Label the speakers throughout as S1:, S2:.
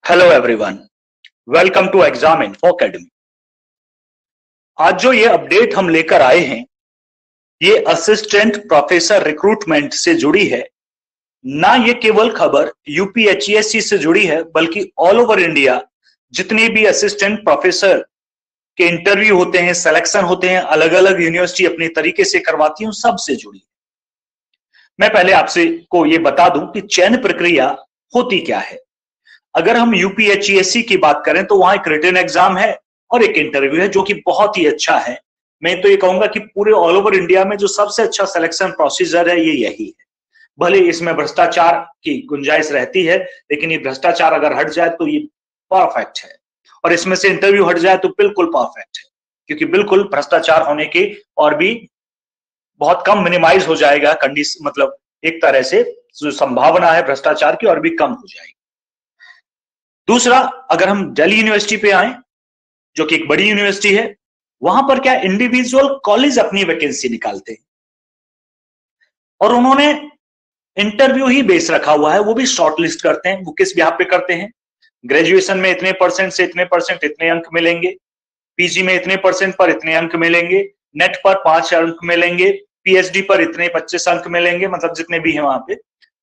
S1: Hello everyone, welcome to exam info academy. आज जो ये अपडेट हम लेकर आए हैं ये असिस्टेंट प्रोफेसर रिक्रूटमेंट से जुड़ी है। ना ये केवल खबर यूपीएचईएससी से जुड़ी है बल्कि ऑल ओवर इंडिया जितने भी असिस्टेंट प्रोफेसर के इंटरव्यू होते हैं, सिलेक्शन होते हैं, अलग अलग यूनिवर्सिटी अपने तरीके से करवाती है, सब से जुड़ी है। मैं पहले आपसे को ये बता दूं कि चयन प्रक्रिया होती क्या है। अगर हम यूपीएचईएससी की बात करें तो वहां एक रिटन एग्जाम है और एक इंटरव्यू है जो कि बहुत ही अच्छा है। मैं तो ये कहूंगा कि पूरे ऑल ओवर इंडिया में जो सबसे अच्छा सिलेक्शन प्रोसीजर है ये यही है। भले इसमें भ्रष्टाचार की गुंजाइश रहती है, लेकिन ये भ्रष्टाचार अगर हट जाए तो ये परफेक्ट है, और इसमें से इंटरव्यू हट जाए तो बिल्कुल परफेक्ट है, क्योंकि बिल्कुल भ्रष्टाचार होने की और भी बहुत कम मिनिमाइज हो जाएगा कंडीशन, मतलब एक तरह से जो संभावना है भ्रष्टाचार की और भी कम हो जाएगी। दूसरा, अगर हम दिल्ली यूनिवर्सिटी पे आए जो कि एक बड़ी यूनिवर्सिटी है, वहां पर क्या इंडिविजुअल कॉलेज अपनी वैकेंसी निकालते हैं और उन्होंने इंटरव्यू ही बेस रखा हुआ है, वो भी शॉर्टलिस्ट करते हैं। वो किस बिहाफ पे करते हैं? ग्रेजुएशन में इतने परसेंट से इतने परसेंट इतने अंक मिलेंगे, पीजी में इतने परसेंट पर इतने अंक मिलेंगे, नेट पर 5 अंक मिलेंगे, पीएचडी पर इतने 25 अंक मिलेंगे, मतलब जितने भी हैं वहां पे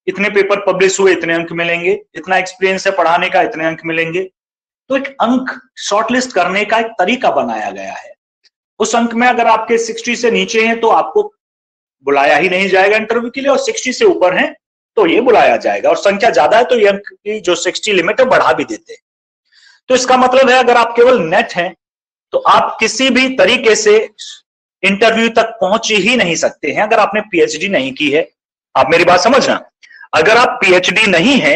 S1: इतने पेपर पब्लिश हुए इतने अंक मिलेंगे, इतना एक्सपीरियंस है पढ़ाने का इतने अंक मिलेंगे। तो एक अंक शॉर्टलिस्ट करने का एक तरीका बनाया गया है। उस अंक में अगर आपके 60 से नीचे हैं तो आपको बुलाया ही नहीं जाएगा इंटरव्यू के लिए, और 60 से ऊपर हैं तो ये बुलाया जाएगा, और संख्या ज्यादा है तो ये अंक की जो 60 लिमिट है बढ़ा भी देते हैं। तो इसका मतलब है अगर आप केवल नेट हैं तो आप किसी भी तरीके से इंटरव्यू तक पहुंच ही नहीं सकते हैं अगर आपने पीएचडी नहीं की है। आप मेरी बात समझना, अगर आप पीएचडी नहीं है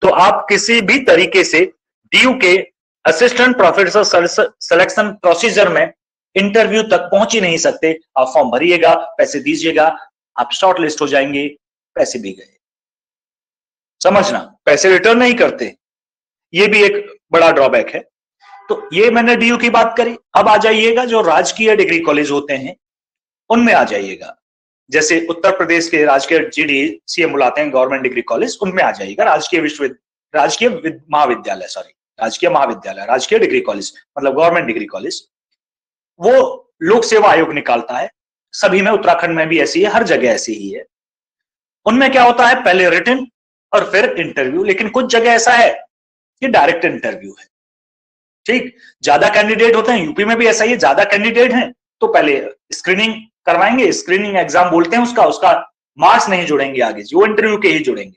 S1: तो आप किसी भी तरीके से डीयू के असिस्टेंट प्रोफेसर सिलेक्शन प्रोसीजर में इंटरव्यू तक पहुंच ही नहीं सकते। आप फॉर्म भरिएगा, पैसे दीजिएगा, आप शॉर्ट लिस्ट हो जाएंगे, पैसे भी गए। समझना, पैसे रिटर्न नहीं करते, ये भी एक बड़ा ड्रॉबैक है। तो ये मैंने डीयू की बात करी। अब आ जाइएगा जो राजकीय डिग्री कॉलेज होते हैं उनमें आ जाइएगा, जैसे उत्तर प्रदेश के राजकीय जीडीसीएम बुलाते हैं गवर्नमेंट डिग्री कॉलेज, उनमें आ जाइएगा। राजकीय महाविद्यालय, राजकीय डिग्री कॉलेज मतलब गवर्नमेंट डिग्री कॉलेज, वो लोक सेवा आयोग निकालता है। सभी में, उत्तराखंड में भी ऐसी है, हर जगह ऐसी ही है। उनमें क्या होता है, पहले रिटन और फिर इंटरव्यू, लेकिन कुछ जगह ऐसा है कि डायरेक्ट इंटरव्यू है। ठीक, ज्यादा कैंडिडेट होते हैं, यूपी में भी ऐसा ही है, ज्यादा कैंडिडेट हैं तो पहले स्क्रीनिंग करवाएंगे, स्क्रीनिंग एग्जाम बोलते हैं उसका मार्क्स नहीं जुड़ेंगे आगे, वो इंटरव्यू के ही जुड़ेंगे,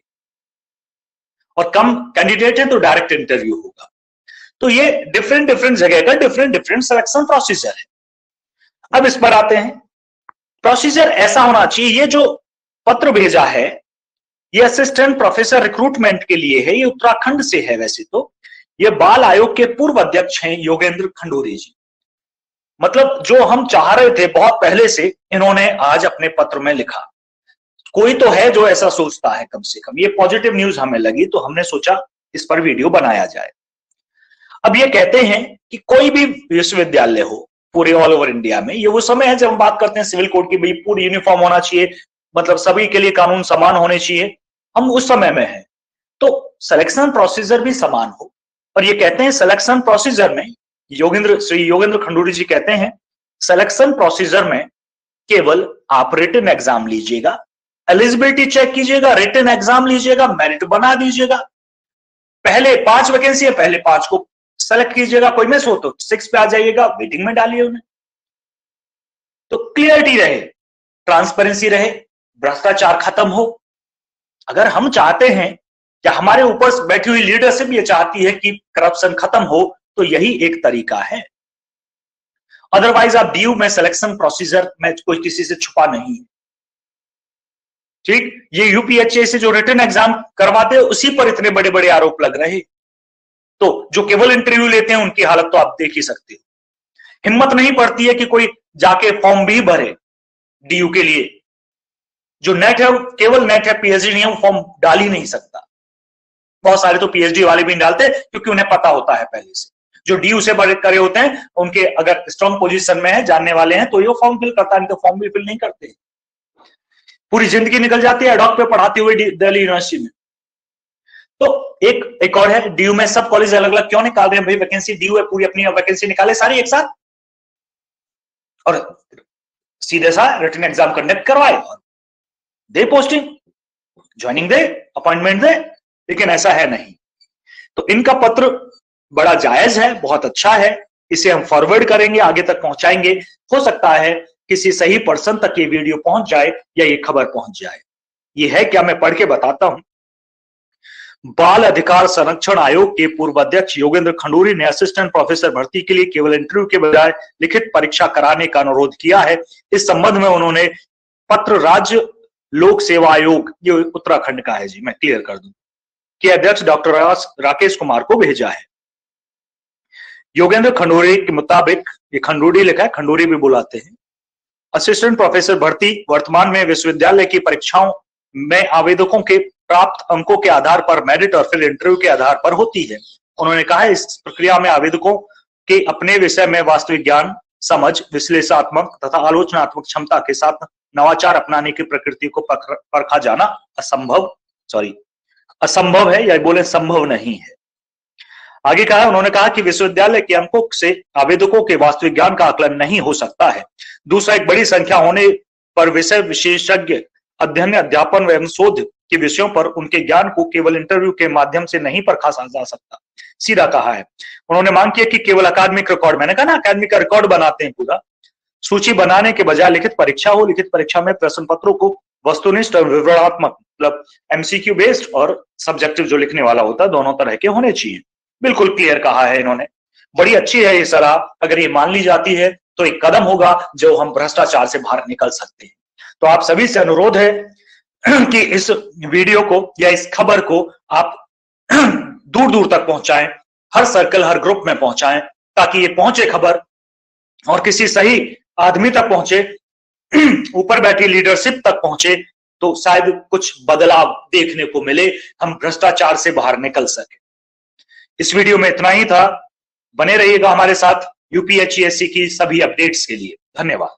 S1: और कम कैंडिडेट है तो डायरेक्ट इंटरव्यू होगा। तो ये डिफरेंट जगह का डिफरेंट सिलेक्शन प्रोसीजर है। अब इस पर आते हैं, प्रोसीजर ऐसा होना चाहिए। ये जो पत्र भेजा है ये असिस्टेंट प्रोफेसर रिक्रूटमेंट के लिए है, ये उत्तराखंड से है। वैसे तो ये बाल आयोग के पूर्व अध्यक्ष हैं योगेंद्र खंडूरी जी। मतलब जो हम चाह रहे थे बहुत पहले से, इन्होंने आज अपने पत्र में लिखा। कोई तो है जो ऐसा सोचता है, कम से कम ये पॉजिटिव न्यूज हमें लगी तो हमने सोचा इस पर वीडियो बनाया जाए। अब ये कहते हैं कि कोई भी विश्वविद्यालय हो पूरे ऑल ओवर इंडिया में, ये वो समय है जब हम बात करते हैं सिविल कोड की, भाई पूरी यूनिफॉर्म होना चाहिए, मतलब सभी के लिए कानून समान होने चाहिए, हम उस समय में हैं। तो सिलेक्शन प्रोसीजर भी समान हो, और ये कहते हैं सिलेक्शन प्रोसीजर में श्री योगेंद्र खंडूरी जी कहते हैं सिलेक्शन प्रोसीजर में केवल आप रिटन एग्जाम लीजिएगा, एलिजिबिलिटी चेक कीजिएगा, रिटन एग्जाम लीजिएगा, मेरिट बना दीजिएगा। पहले 5 वैकेंसी है, पहले 5 को सेलेक्ट कीजिएगा, कोई मिस हो तो 6 पे आ जाइएगा, वेटिंग में डालिए उन्हें। तो क्लियरिटी रहे, ट्रांसपेरेंसी रहे, भ्रष्टाचार खत्म हो। अगर हम चाहते हैं या हमारे ऊपर बैठी हुई लीडरशिप ये चाहती है कि करप्शन खत्म हो, तो यही एक तरीका है। अदरवाइज आप डीयू में सिलेक्शन प्रोसीजर में कोई किसी से छुपा नहीं है। ठीक, ये यूपीएचए से जो रिटन एग्जाम करवाते हैं उसी पर इतने बड़े बड़े आरोप लग रहे, तो जो केवल इंटरव्यू लेते हैं उनकी हालत तो आप देख ही सकते हो। हिम्मत नहीं पड़ती है कि कोई जाके फॉर्म भी भरे डीयू के लिए। जो नेट है, केवल नेट है, पीएचडी नहीं है, वो फॉर्म डाल ही नहीं सकता। बहुत सारे तो पीएचडी वाले भी नहीं डालते क्योंकि उन्हें पता होता है पहले से। जो डीयू से बड़े करे होते हैं उनके अगर स्ट्रॉन्ग पोजीशन में है, जानने वाले हैं, तो ये फॉर्म फिल करता है, नहीं तो फॉर्म भी फिल नहीं करते। पूरी जिंदगी निकल जाती है एडॉक पे पढ़ाते हुए दिल्ली यूनिवर्सिटी में। तो एक और है, डीयू में सब कॉलेज अलग अलग क्यों निकाल रहे हैं भाई वैकेंसी? डीयू है, पूरी अपनी वैकेंसी निकाले सारी एक साथ और सीधे सा रिटन एग्जाम कंडक्ट करवाए और दे पोस्टिंग, ज्वाइनिंग दे, अपॉइंटमेंट दे। लेकिन ऐसा है नहीं। तो इनका पत्र बड़ा जायज है, बहुत अच्छा है, इसे हम फॉरवर्ड करेंगे, आगे तक पहुंचाएंगे। हो सकता है किसी सही पर्सन तक ये वीडियो पहुंच जाए या ये खबर पहुंच जाए। ये है क्या, मैं पढ़ के बताता हूं। बाल अधिकार संरक्षण आयोग के पूर्व अध्यक्ष योगेंद्र खंडूरी ने असिस्टेंट प्रोफेसर भर्ती के लिए केवल इंटरव्यू के बजाय लिखित परीक्षा कराने का अनुरोध किया है। इस संबंध में उन्होंने पत्र राज्य लोक सेवा आयोग, ये उत्तराखंड का है जी, मैं क्लियर कर दूं, के अध्यक्ष डॉक्टर राकेश कुमार को भेजा है। योगेंद्र खंडूरी के मुताबिक, ये खंडूरी लिखा है, खंडूरी भी बुलाते हैं, असिस्टेंट प्रोफेसर भर्ती वर्तमान में विश्वविद्यालय की परीक्षाओं में आवेदकों के प्राप्त अंकों के आधार पर मेरिट और फिर इंटरव्यू के आधार पर होती है। उन्होंने कहा इस प्रक्रिया में आवेदकों के अपने विषय में वास्तविक ज्ञान, समझ, विश्लेषणात्मक तथा आलोचनात्मक क्षमता के साथ नवाचार अपनाने की प्रकृति को परखा जाना असंभव है, या बोले संभव नहीं है। आगे कहा, उन्होंने कहा कि विश्वविद्यालय के अंकों से आवेदकों के वास्तविक ज्ञान का आकलन नहीं हो सकता है। दूसरा, एक बड़ी संख्या होने पर विषय विशेषज्ञ अध्ययन, अध्यापन एवं शोध के विषयों पर उनके ज्ञान को केवल इंटरव्यू के माध्यम से नहीं परखा जा सकता, सीधा कहा है। उन्होंने मांग किया कि केवल अकादमिक रिकॉर्ड, मैंने कहा ना अकादमिक का रिकॉर्ड बनाते हैं पूरा, सूची बनाने के बजाय लिखित परीक्षा हो। लिखित परीक्षा में प्रश्न पत्रों को वस्तुनिष्ठ और विवरणात्मक, मतलब एमसीक्यू बेस्ड और सब्जेक्टिव जो लिखने वाला होता है, दोनों तरह के होने चाहिए। बिल्कुल क्लियर कहा है इन्होंने, बड़ी अच्छी है ये सलाह। अगर ये मान ली जाती है तो एक कदम होगा जो हम भ्रष्टाचार से बाहर निकल सकते हैं। तो आप सभी से अनुरोध है कि इस वीडियो को या इस खबर को आप दूर दूर तक पहुंचाएं, हर सर्कल, हर ग्रुप में पहुंचाएं, ताकि ये पहुंचे खबर और किसी सही आदमी तक पहुंचे, ऊपर बैठी लीडरशिप तक पहुंचे, तो शायद कुछ बदलाव देखने को मिले, हम भ्रष्टाचार से बाहर निकल सके। इस वीडियो में इतना ही था। बने रहिएगा हमारे साथ यूपीएससी की सभी अपडेट्स के लिए। धन्यवाद।